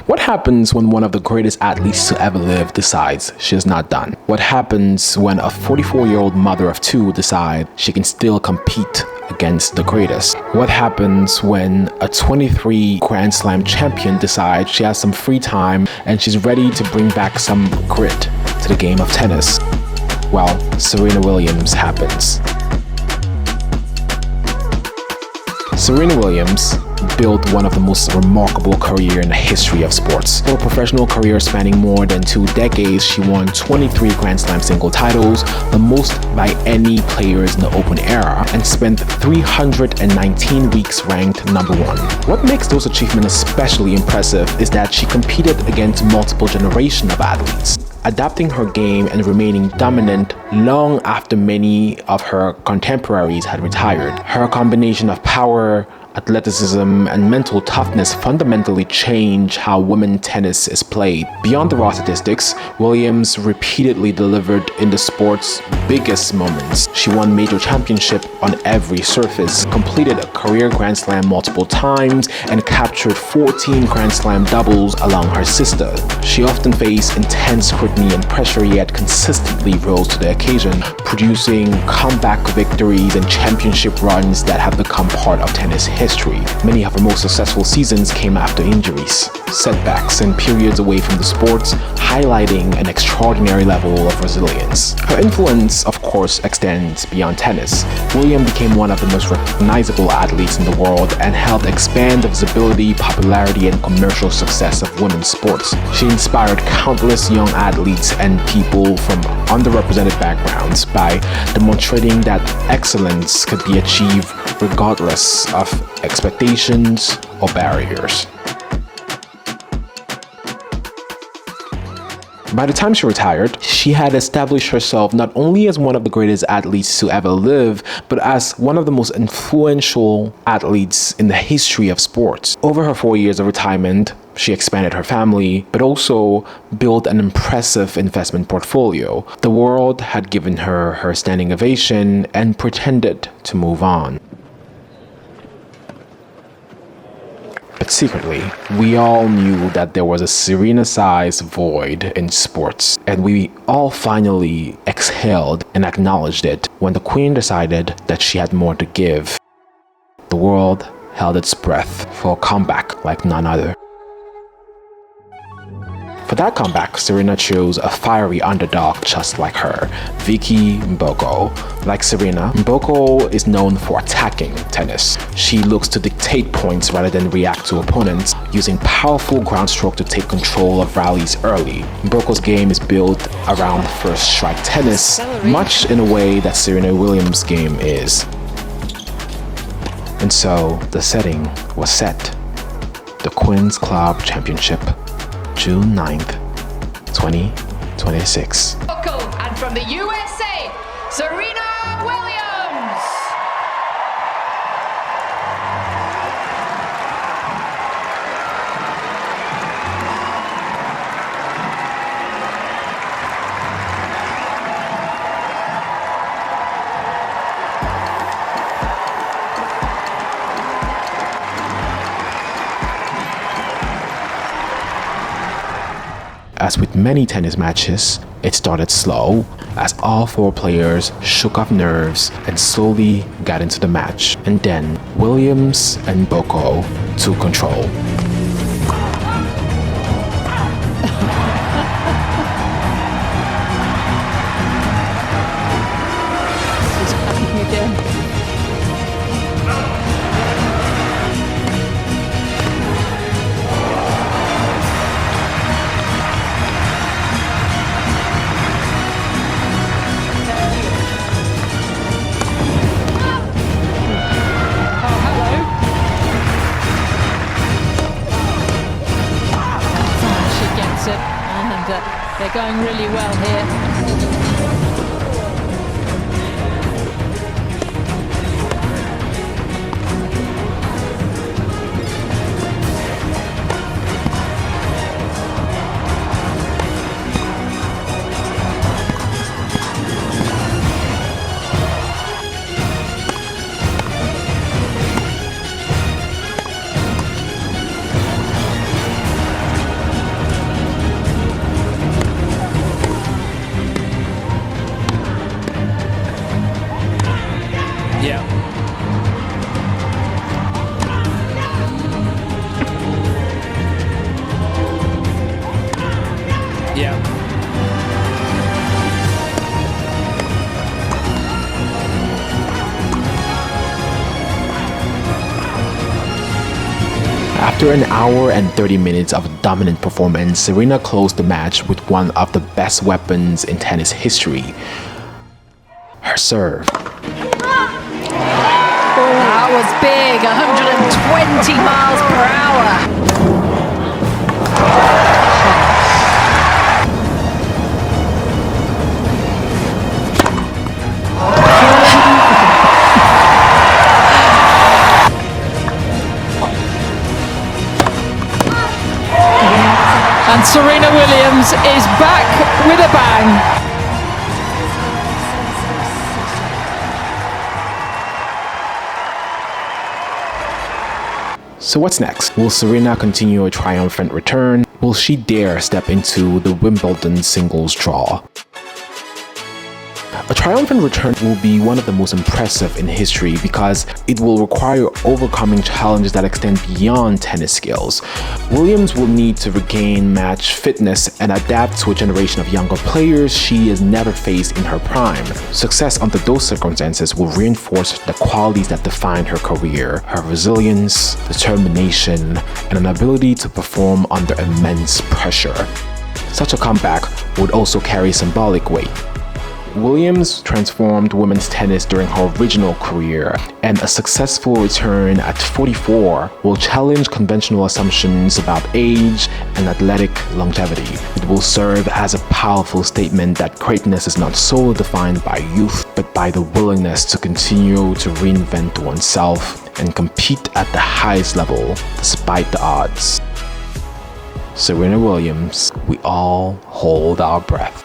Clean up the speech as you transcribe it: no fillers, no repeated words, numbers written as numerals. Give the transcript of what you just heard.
What happens when one of the greatest athletes to ever live decides she's not done? What happens when a 44-year-old mother of two decides she can still compete against the greatest? What happens when a 23 Grand Slam champion decides she has some free time and she's ready to bring back some grit to the game of tennis? Well, Serena Williams happens. Serena Williams built one of the most remarkable careers in the history of sports. For a professional career spanning more than 2 decades, she won 23 Grand Slam single titles, the most by any players in the Open era, and spent 319 weeks ranked number 1. What makes those achievements especially impressive is that she competed against multiple generations of athletes, adapting her game and remaining dominant long after many of her contemporaries had retired. Her combination of power, athleticism, and mental toughness fundamentally change how women's tennis is played. Beyond the raw statistics, Williams repeatedly delivered in the sport's biggest moments. She won major championships on every surface, completed a career Grand Slam multiple times, and captured 14 Grand Slam doubles along her sister. She often faced intense scrutiny and pressure, yet consistently rose to the occasion, producing comeback victories and championship runs that have become part of tennis history. Many of her most successful seasons came after injuries, setbacks, and periods away from the sports, highlighting an extraordinary level of resilience. Her influence, of course, extends beyond tennis. Williams became one of the most recognizable athletes in the world and helped expand the visibility, popularity, and commercial success of women's sports. She inspired countless young athletes and people from underrepresented backgrounds by demonstrating that excellence could be achieved regardless of expectations or barriers. By the time she retired, she had established herself not only as one of the greatest athletes to ever live, but as one of the most influential athletes in the history of sports. Over her 4 years of retirement, she expanded her family, but also built an impressive investment portfolio. The world had given her her standing ovation and pretended to move on. But secretly, we all knew that there was a Serena-sized void in sports, and we all finally exhaled and acknowledged it when the Queen decided that she had more to give. The world held its breath for a comeback like none other. For that comeback, Serena chose a fiery underdog just like her, Vicky Mboko. Like Serena, Mboko is known for attacking tennis. She looks to dictate points rather than react to opponents, using powerful ground stroke to take control of rallies early. Mboko's game is built around first strike tennis, much in a way that Serena Williams' game is. And so, the setting was set. The Queen's Club Championship, June 9th, 2026. And from the USA, Serena Williams! As with many tennis matches, it started slow as all 4 players shook off nerves and slowly got into the match. And then Williams and Mboko took control. This is happening again. They're going really well here. Yeah. After an hour and 30 minutes of dominant performance, Serena closed the match with one of the best weapons in tennis history, her serve. That was big, 120 miles per hour. And Serena Williams is back with a bang. So what's next? Will Serena continue a triumphant return? Will she dare step into the Wimbledon singles draw? A triumphant return will be one of the most impressive in history because it will require overcoming challenges that extend beyond tennis skills. Williams will need to regain match fitness and adapt to a generation of younger players she has never faced in her prime. Success under those circumstances will reinforce the qualities that define her career: her resilience, determination, and an ability to perform under immense pressure. Such a comeback would also carry symbolic weight. Williams transformed women's tennis during her original career, and a successful return at 44 will challenge conventional assumptions about age and athletic longevity. It will serve as a powerful statement that greatness is not solely defined by youth, but by the willingness to continue to reinvent oneself and compete at the highest level despite the odds. Serena Williams, we all hold our breath.